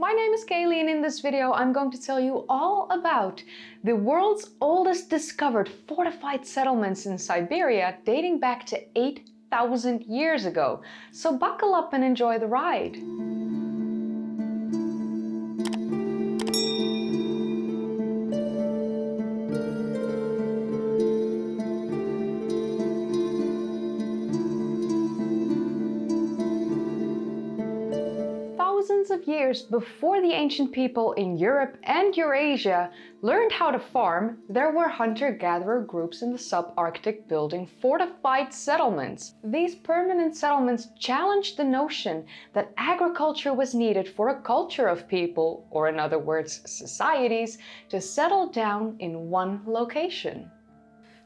My name is Kaylee, and in this video I'm going to tell you all about the world's oldest discovered fortified settlements in Siberia dating back to 8,000 years ago. So buckle up and enjoy the ride. Thousands of years before the ancient people in Europe and Eurasia learned how to farm, there were hunter-gatherer groups in the subarctic building fortified settlements. These permanent settlements challenged the notion that agriculture was needed for a culture of people, or in other words, societies, to settle down in one location.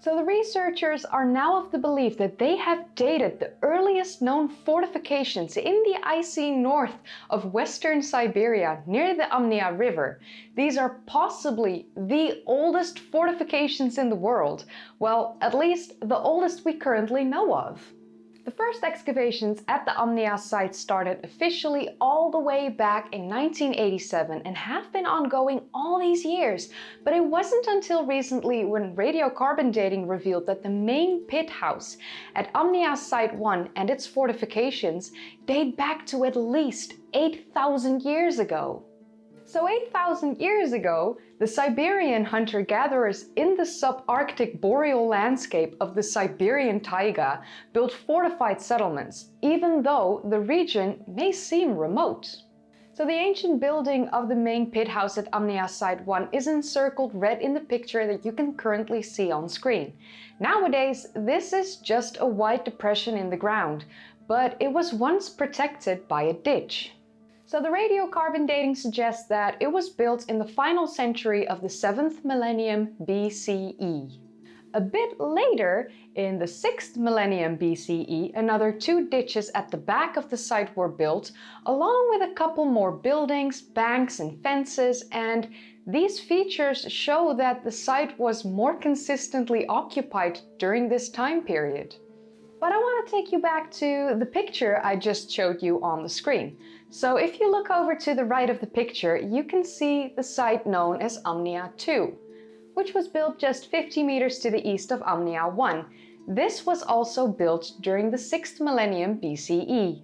So the researchers are now of the belief that they have dated the earliest known fortifications in the icy north of western Siberia near the Amnya river. These are possibly the oldest fortifications in the world, well, at least the oldest we currently know of. The first excavations at the Amnya site started officially all the way back in 1987 and have been ongoing all these years, but it wasn't until recently when radiocarbon dating revealed that the main pit house at Amnya Site 1 and its fortifications date back to at least 8,000 years ago. So 8,000 years ago, the Siberian hunter-gatherers in the subarctic boreal landscape of the Siberian taiga built fortified settlements, even though the region may seem remote. So the ancient building of the main pit house at Amnya Site 1 is encircled red in the picture that you can currently see on screen. Nowadays, this is just a wide depression in the ground, but it was once protected by a ditch. So the radiocarbon dating suggests that it was built in the final century of the 7th millennium BCE. A bit later, in the 6th millennium BCE, another 2 ditches at the back of the site were built, along with a couple more buildings, banks and fences, and these features show that the site was more consistently occupied during this time period. But I want to take you back to the picture I just showed you on the screen. So if you look over to the right of the picture, you can see the site known as Amnya 2, which was built just 50 meters to the east of Amnya 1. This was also built during the 6th millennium BCE.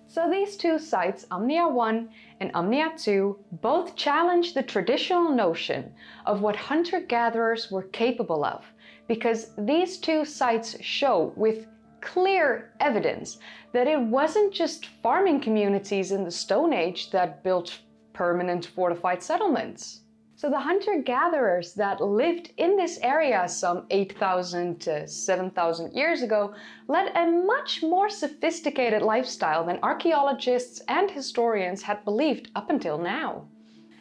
So these two sites, Amnya 1 and Amnya 2, both challenge the traditional notion of what hunter-gatherers were capable of, because these two sites show with clear evidence that it wasn't just farming communities in the Stone Age that built permanent fortified settlements. So the hunter-gatherers that lived in this area some 8,000 to 7,000 years ago led a much more sophisticated lifestyle than archaeologists and historians had believed up until now.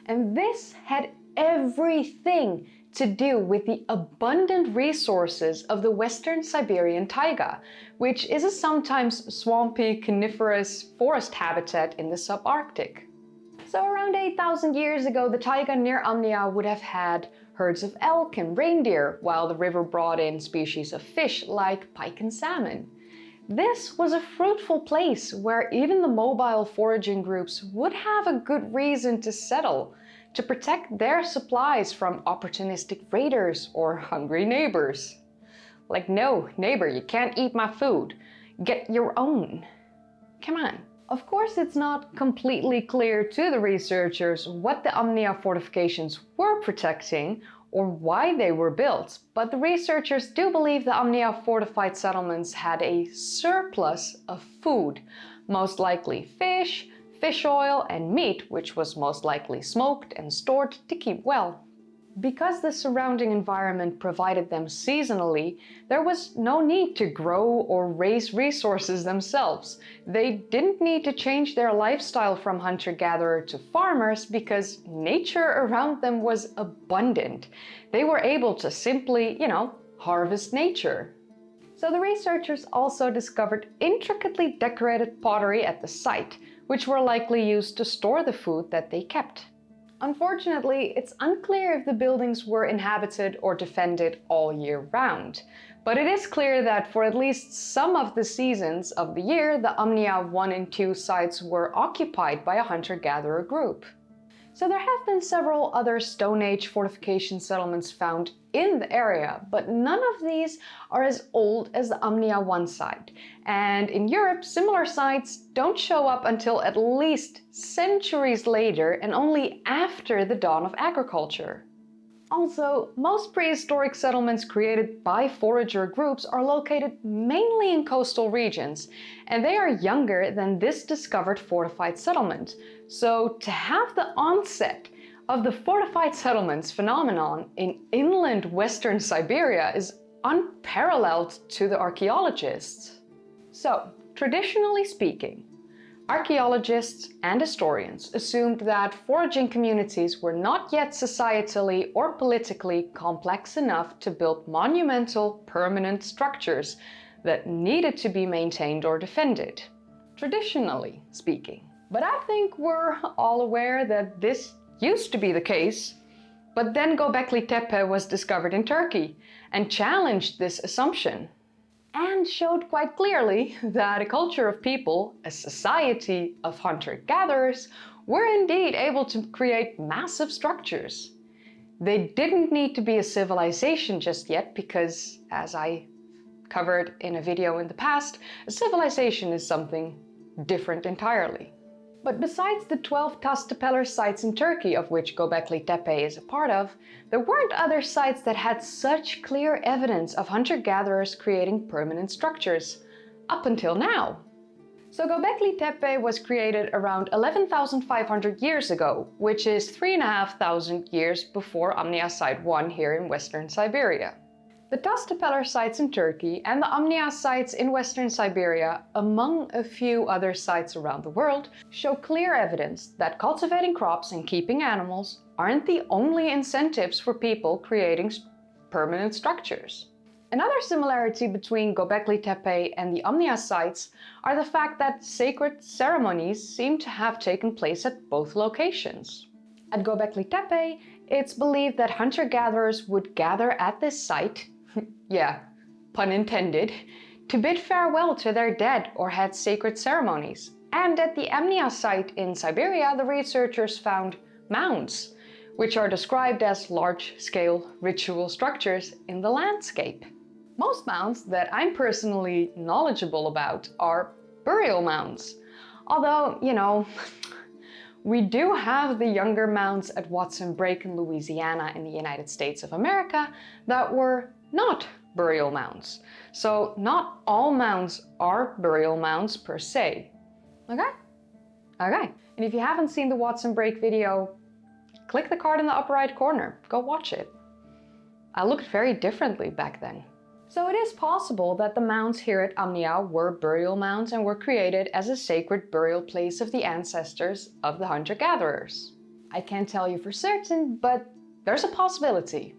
And this had everything to do with the abundant resources of the western Siberian taiga, which is a sometimes swampy, coniferous forest habitat in the subarctic. So around 8,000 years ago, the taiga near Amnya would have had herds of elk and reindeer, while the river brought in species of fish like pike and salmon. This was a fruitful place where even the mobile foraging groups would have a good reason to settle, to protect their supplies from opportunistic raiders or hungry neighbors. Like, no, neighbor, you can't eat my food. Get your own. Come on. Of course, it's not completely clear to the researchers what the Amnya fortifications were protecting or why they were built, but the researchers do believe the Amnya fortified settlements had a surplus of food, most likely fish, fish oil and meat, which was most likely smoked and stored to keep well. Because the surrounding environment provided them seasonally, there was no need to grow or raise resources themselves. They didn't need to change their lifestyle from hunter-gatherer to farmers because nature around them was abundant. They were able to simply, harvest nature. So the researchers also discovered intricately decorated pottery at the site, which were likely used to store the food that they kept. Unfortunately, it's unclear if the buildings were inhabited or defended all year round, but it is clear that for at least some of the seasons of the year, the Amnya 1 and 2 sites were occupied by a hunter-gatherer group. So there have been several other Stone Age fortification settlements found in the area, but none of these are as old as the Amnya 1 site. And in Europe, similar sites don't show up until at least centuries later and only after the dawn of agriculture. Also, most prehistoric settlements created by forager groups are located mainly in coastal regions, and they are younger than this discovered fortified settlement. So to have the onset of the fortified settlements phenomenon in inland western Siberia is unparalleled to the archaeologists. So, traditionally speaking, archaeologists and historians assumed that foraging communities were not yet societally or politically complex enough to build monumental, permanent structures that needed to be maintained or defended. Traditionally speaking. But I think we're all aware that this used to be the case. But then Göbekli Tepe was discovered in Turkey and challenged this assumption, and showed quite clearly that a culture of people, a society of hunter-gatherers, were indeed able to create massive structures. They didn't need to be a civilization just yet because, as I covered in a video in the past, a civilization is something different entirely. But besides the 12 Taştepeler sites in Turkey, of which Göbekli Tepe is a part of, there weren't other sites that had such clear evidence of hunter-gatherers creating permanent structures, up until now. So Göbekli Tepe was created around 11,500 years ago, which is 3,500 years before Amnya Site 1 here in Western Siberia. The Taştepeler sites in Turkey and the Amnya sites in Western Siberia, among a few other sites around the world, show clear evidence that cultivating crops and keeping animals aren't the only incentives for people creating permanent structures. Another similarity between Göbekli Tepe and the Amnya sites are the fact that sacred ceremonies seem to have taken place at both locations. At Göbekli Tepe, it's believed that hunter-gatherers would gather at this site, yeah, pun intended, to bid farewell to their dead or had sacred ceremonies. And at the Amnya site in Siberia, the researchers found mounds, which are described as large-scale ritual structures in the landscape. Most mounds that I'm personally knowledgeable about are burial mounds. Although, we do have the younger mounds at Watson Brake in Louisiana in the United States of America that were not burial mounds. So not all mounds are burial mounds per se. Okay? Okay. And if you haven't seen the Watson Brake video, click the card in the upper right corner. Go watch it. I looked very differently back then. So it is possible that the mounds here at Amnya were burial mounds and were created as a sacred burial place of the ancestors of the hunter-gatherers. I can't tell you for certain, but there's a possibility.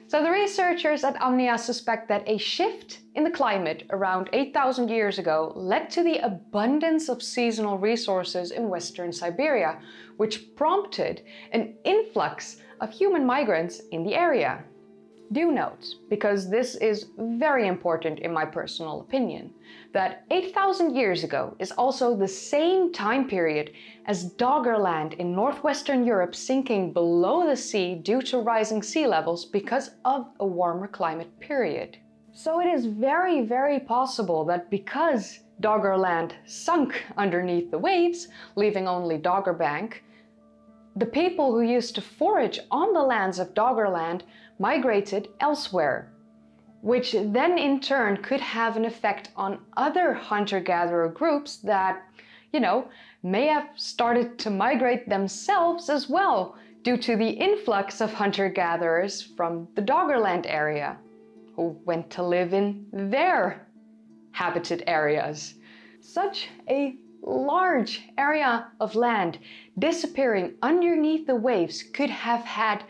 So the researchers at Amnya suspect that a shift in the climate around 8,000 years ago led to the abundance of seasonal resources in Western Siberia, which prompted an influx of human migrants in the area. Do note, because this is very important in my personal opinion, that 8,000 years ago is also the same time period as Doggerland in northwestern Europe sinking below the sea due to rising sea levels because of a warmer climate period. So it is very, very possible that because Doggerland sunk underneath the waves, leaving only Doggerbank, the people who used to forage on the lands of Doggerland migrated elsewhere, which then in turn could have an effect on other hunter-gatherer groups that, may have started to migrate themselves as well due to the influx of hunter-gatherers from the Doggerland area, who went to live in their habited areas. Such a large area of land disappearing underneath the waves could have had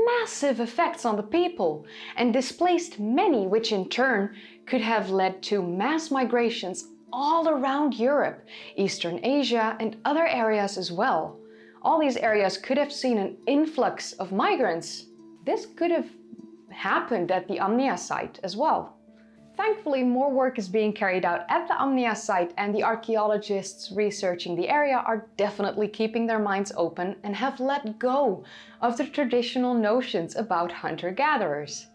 massive effects on the people and displaced many, which in turn could have led to mass migrations all around Europe, Eastern Asia, and other areas as well. All these areas could have seen an influx of migrants. This could have happened at the Amnya site as well. Thankfully, more work is being carried out at the Amnya site, and the archaeologists researching the area are definitely keeping their minds open and have let go of the traditional notions about hunter-gatherers.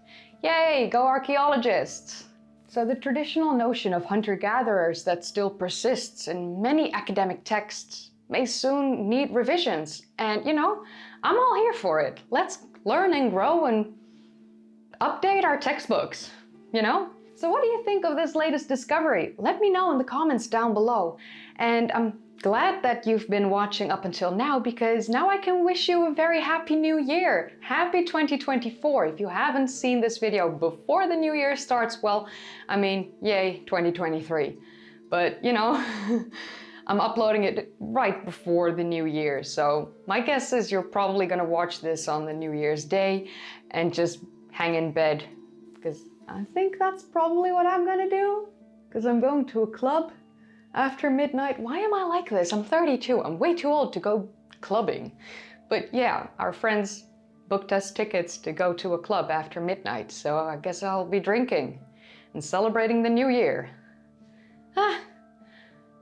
Yay, go archaeologists! So the traditional notion of hunter-gatherers that still persists in many academic texts may soon need revisions. And you know, I'm all here for it. Let's learn and grow and update our textbooks, you know? So what do you think of this latest discovery? Let me know in the comments down below. And I'm glad that you've been watching up until now, because now I can wish you a very happy new year. Happy 2024. If you haven't seen this video before the new year starts, well, I mean, yay, 2023. But you know, I'm uploading it right before the new year. So my guess is you're probably gonna watch this on the New Year's Day and just hang in bed, because I think that's probably what I'm gonna do, because I'm going to a club after midnight. Why am I like this? I'm 32. I'm way too old to go clubbing. But yeah, our friends booked us tickets to go to a club after midnight, so I guess I'll be drinking and celebrating the new year.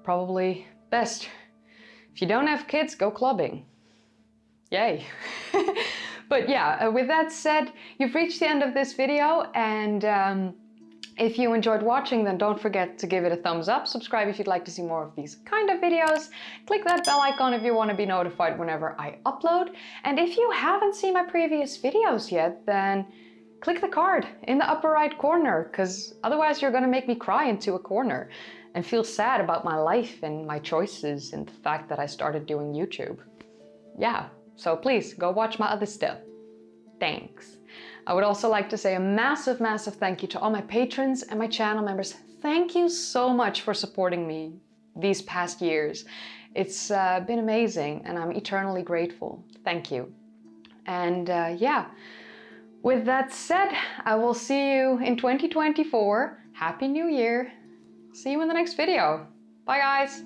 Probably best. If you don't have kids, go clubbing. Yay. But yeah, with that said, you've reached the end of this video, and if you enjoyed watching, then don't forget to give it a thumbs up, subscribe if you'd like to see more of these kind of videos, click that bell icon if you want to be notified whenever I upload, and if you haven't seen my previous videos yet, then click the card in the upper right corner, because otherwise you're going to make me cry into a corner and feel sad about my life and my choices and the fact that I started doing YouTube. Yeah. So please go watch my other stuff. Thanks. I would also like to say a massive, massive thank you to all my patrons and my channel members. Thank you so much for supporting me these past years. It's been amazing, and I'm eternally grateful. Thank you. And yeah, with that said, I will see you in 2024. Happy New Year. See you in the next video. Bye guys.